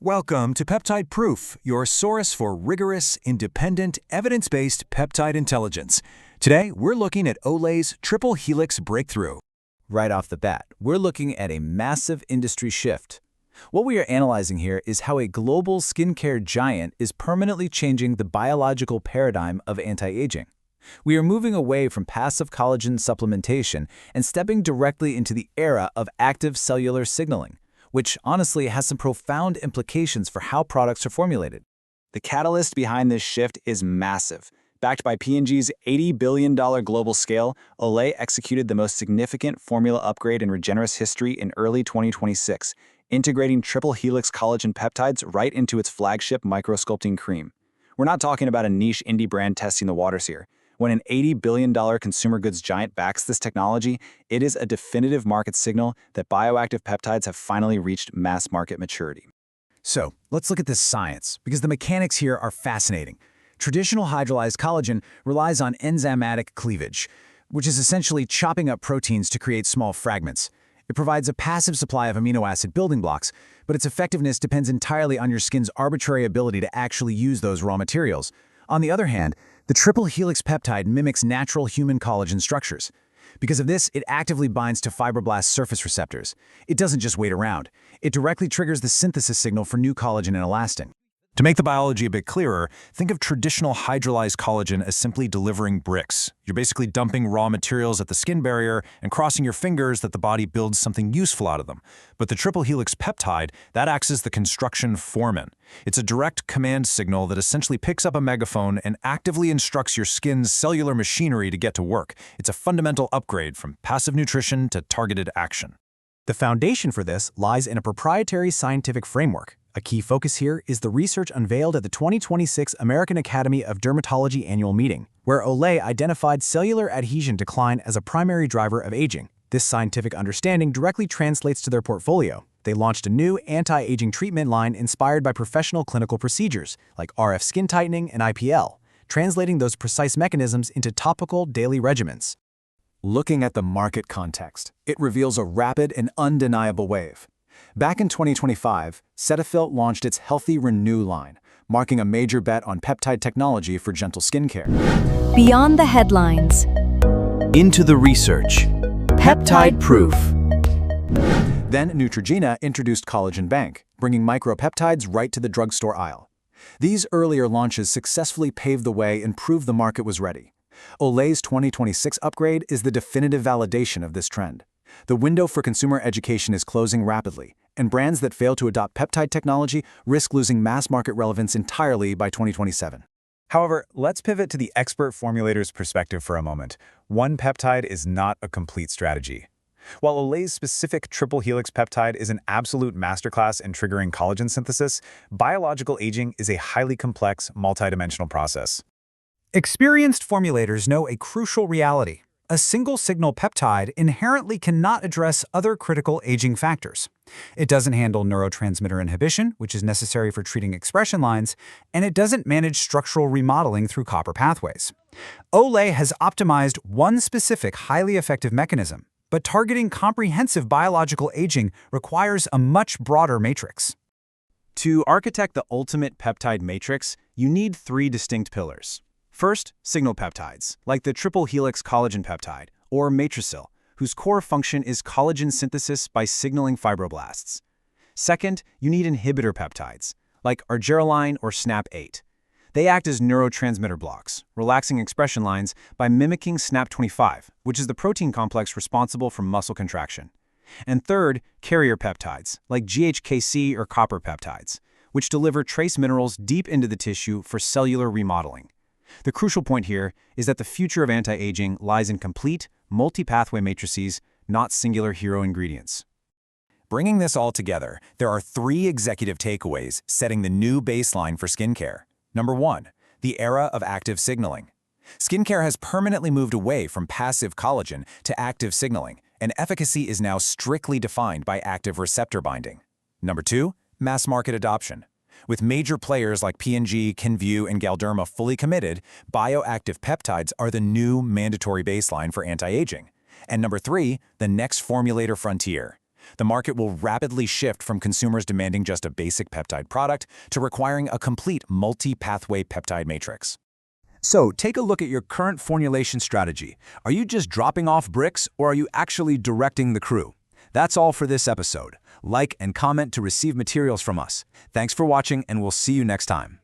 Welcome to Peptide-Proof, your source for rigorous, independent, evidence-based peptide intelligence. Today, we're looking at Olay's triple helix breakthrough. Right off the bat, we're looking at a massive industry shift. What we are analyzing here is how a global skincare giant is permanently changing the biological paradigm of anti-aging. We are moving away from passive collagen supplementation and stepping directly into the era of active cellular signaling, which honestly has some profound implications for how products are formulated. The catalyst behind this shift is massive. Backed by P&G's $80 billion global scale, Olay executed the most significant formula upgrade in Regenerist history in early 2026, integrating triple helix collagen peptides right into its flagship microsculpting cream. We're not talking about a niche indie brand testing the waters here. When an $80 billion consumer goods giant backs this technology, it is a definitive market signal that bioactive peptides have finally reached mass market maturity. So, let's look at this science, because the mechanics here are fascinating. Traditional hydrolyzed collagen relies on enzymatic cleavage, which is essentially chopping up proteins to create small fragments. It provides a passive supply of amino acid building blocks, but its effectiveness depends entirely on your skin's arbitrary ability to actually use those raw materials. On the other hand, the triple helix peptide mimics natural human collagen structures. Because of this, it actively binds to fibroblast surface receptors. It doesn't just wait around. It directly triggers the synthesis signal for new collagen and elastin. To make the biology a bit clearer, think of traditional hydrolyzed collagen as simply delivering bricks. You're basically dumping raw materials at the skin barrier and crossing your fingers that the body builds something useful out of them. But the triple helix peptide, that acts as the construction foreman. It's a direct command signal that essentially picks up a megaphone and actively instructs your skin's cellular machinery to get to work. It's a fundamental upgrade from passive nutrition to targeted action. The foundation for this lies in a proprietary scientific framework. A key focus here is the research unveiled at the 2026 American Academy of Dermatology annual meeting, where Olay identified cellular adhesion decline as a primary driver of aging. This scientific understanding directly translates to their portfolio. They launched a new anti-aging treatment line inspired by professional clinical procedures like RF skin tightening and IPL, translating those precise mechanisms into topical daily regimens. Looking at the market context, it reveals a rapid and undeniable wave. Back in 2025, Cetaphil launched its Healthy Renew line, marking a major bet on peptide technology for gentle skincare. Beyond the headlines. Into the research. Peptide-proof. Then Neutrogena introduced Collagen Bank, bringing micropeptides right to the drugstore aisle. These earlier launches successfully paved the way and proved the market was ready. Olay's 2026 upgrade is the definitive validation of this trend. The window for consumer education is closing rapidly, and brands that fail to adopt peptide technology risk losing mass market relevance entirely by 2027. However, let's pivot to the expert formulator's perspective for a moment. One peptide is not a complete strategy. While Olay's specific triple helix peptide is an absolute masterclass in triggering collagen synthesis, biological aging is a highly complex, multidimensional process. Experienced formulators know a crucial reality. A single-signal peptide inherently cannot address other critical aging factors. It doesn't handle neurotransmitter inhibition, which is necessary for treating expression lines, and it doesn't manage structural remodeling through copper pathways. Olay has optimized one specific highly effective mechanism, but targeting comprehensive biological aging requires a much broader matrix. To architect the ultimate peptide matrix, you need three distinct pillars. First, signal peptides, like the triple helix collagen peptide, or matricil, whose core function is collagen synthesis by signaling fibroblasts. Second, you need inhibitor peptides, like argireline or SNAP8. They act as neurotransmitter blocks, relaxing expression lines by mimicking SNAP25, which is the protein complex responsible for muscle contraction. And third, carrier peptides, like GHKC or copper peptides, which deliver trace minerals deep into the tissue for cellular remodeling. The crucial point here is that the future of anti-aging lies in complete, multi-pathway matrices, not singular hero ingredients. Bringing this all together, there are three executive takeaways setting the new baseline for skincare. Number one, the era of active signaling. Skincare has permanently moved away from passive collagen to active signaling, and efficacy is now strictly defined by active receptor binding. Number two, mass market adoption. With major players like P&G, Kenvue, and Galderma fully committed, bioactive peptides are the new mandatory baseline for anti-aging. And number three, the next formulator frontier. The market will rapidly shift from consumers demanding just a basic peptide product to requiring a complete multi-pathway peptide matrix. So, take a look at your current formulation strategy. Are you just dropping off bricks, or are you actually directing the crew? That's all for this episode. Like and comment to receive materials from us. Thanks for watching, and we'll see you next time.